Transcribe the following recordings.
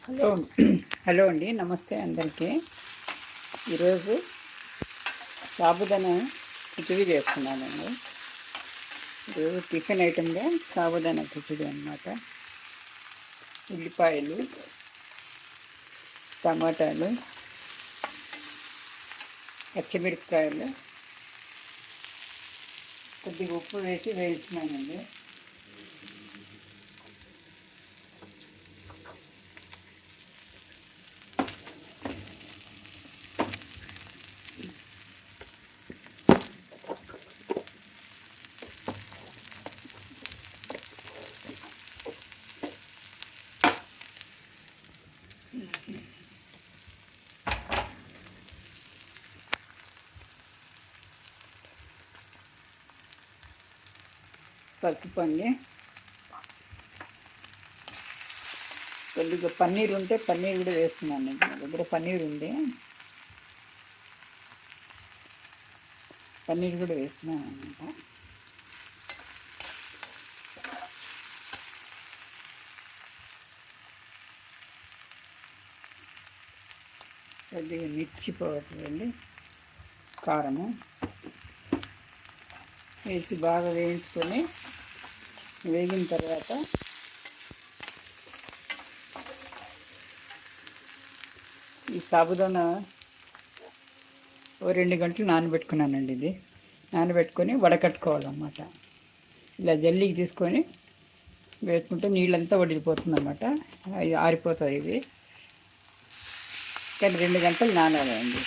Hello hello అండి, నమస్తే అందరికీ. ఈరోజు సాబుదానా కిచిడి చేస్తున్నానండి. ఈరోజు టిఫిన్ ఐటెంగా సాబుదానా కిచిడి అన్నమాట. ఉల్లిపాయలు, టమాటాలు, పచ్చిమిరపకాయలు, కొద్దిగా ఉప్పు వేసి వేయించినానండి. పసుపు అండి, కొద్దిగా పన్నీర్ ఉంటే పన్నీర్ కూడా వేస్తున్నాను. నా దగ్గర పన్నీర్ ఉంది, పన్నీర్ కూడా వేస్తున్నాను అన్నమాట. కొద్దిగా మిర్చి పౌడర్ అండి, కారము వేసి బాగా వేయించుకొని, వేగిన తర్వాత ఈ సాబుదానా ఓ 2 గంటలు నానబెట్టుకున్నానండి. ఇది నానబెట్టుకొని వడకట్టుకోవాలన్నమాట. ఇలా జల్లికి తీసుకొని వేసుకుంటే నీళ్ళంతా వడిలిపోతుంది అన్నమాట. అది ఆరిపోతుంది. ఇది కానీ 2 గంటలు నానాలండి.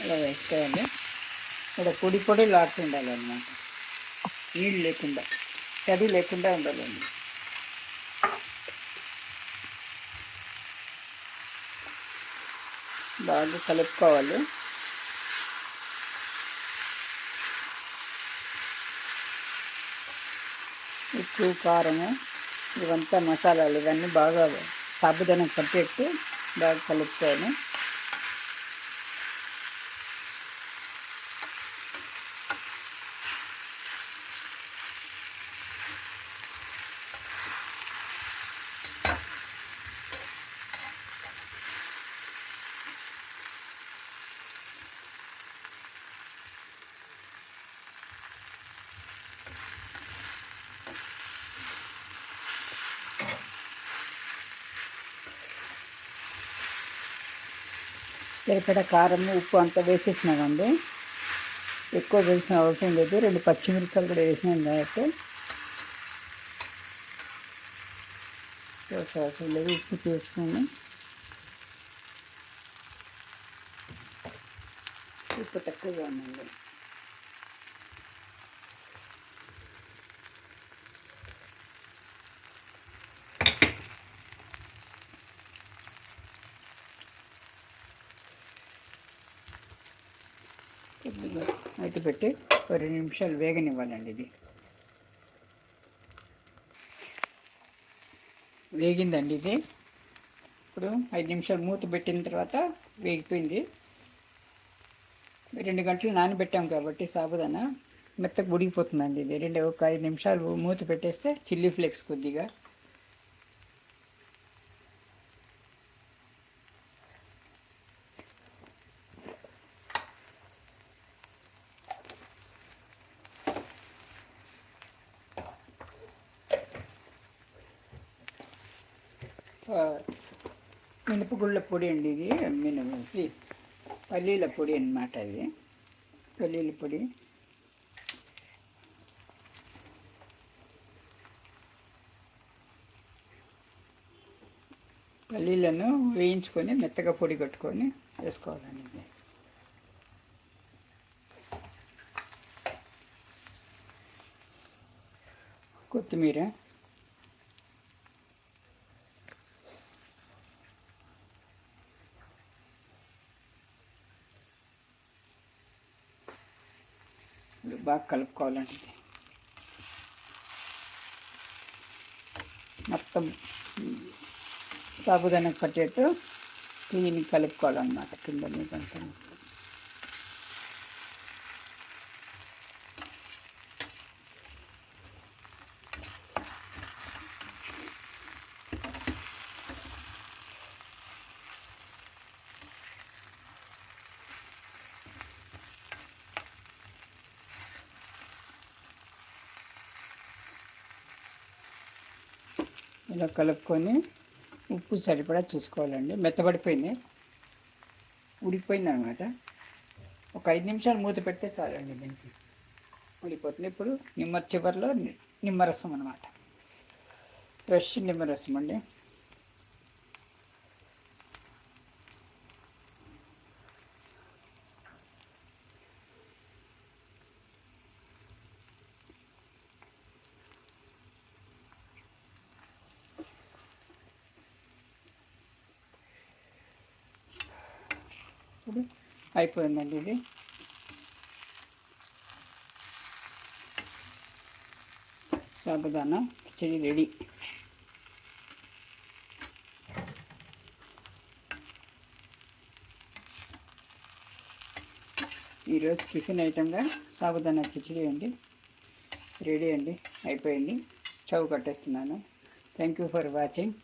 ఇలా వేసుకోవాలి. ఇక్కడ పొడి పొడి లాడుతూ ఉండాలి అన్నమాట. నీళ్ళు లేకుండా, తడి లేకుండా ఉండాలండి. బాగా కలుపుకోవాలి. ఉప్పు, కారము, ఇవంతా మసాలాలు ఇవన్నీ బాగా సాబుదానా పట్టేట్టు బాగా కలుపుకోవాలి. సరిపడా కారం, ఉప్పు అంతా వేసేసినామండి. ఎక్కువ వేసిన అవసరం లేదు. 2 పచ్చిమిరపకాయలు కూడా వేసినాం కాబట్టి అవసరం లేదు. ఉప్పు చూసుకొని, ఉప్పు తక్కువగా ఉందండి. కొద్దిగా అయితే పెట్టి 2 నిమిషాలు వేగనివ్వాలండి. ఇది వేగిందండి. ఇది ఇప్పుడు 5 నిమిషాలు మూత పెట్టిన తర్వాత వేగిపోయింది. 2 గంటలు నానబెట్టాం కాబట్టి సాబుదానా మెత్తగా ఉడికిపోతుందండి. ఇది ఒక 5 నిమిషాలు మూత పెట్టేస్తే చిల్లీ ఫ్లేక్స్ కొద్దిగా మినపగుళ్ళ పొడి అండి. ఇది పల్లీల పొడి అన్నమాట. ఇది పల్లీల పొడి. పల్లీలను వేయించుకొని మెత్తగా పొడి కట్టుకొని వేసుకోవాలండి. కొత్తిమీర, బాగా కలుపుకోవాలండి. మొత్తం సాబుదానా పట్టేట్టు దీన్ని కలుపుకోవాలన్నమాట. కింద మీదంతా ఇలా కలుపుకొని ఉప్పు సరిపడా చూసుకోవాలండి. మెత్తబడిపోయింది, ఉడికిపోయింది అనమాట. ఒక 5 నిమిషాలు మూత పెడితే చాలండి, దీనికి ఉడిపోతుంది. ఇప్పుడు చివరిలో నిమ్మరసం అనమాట, ఫ్రెష్ నిమ్మరసం అండి. అయిపోయిందండి ఇది. సాబుదానా కిచడి రెడీ. ఈరోజు టిఫిన్ ఐటమ్గా సాబుదానా కిచడి అండి, రెడీ అండి, అయిపోయింది. స్టవ్ కట్టేస్తున్నాను. Thank you for watching.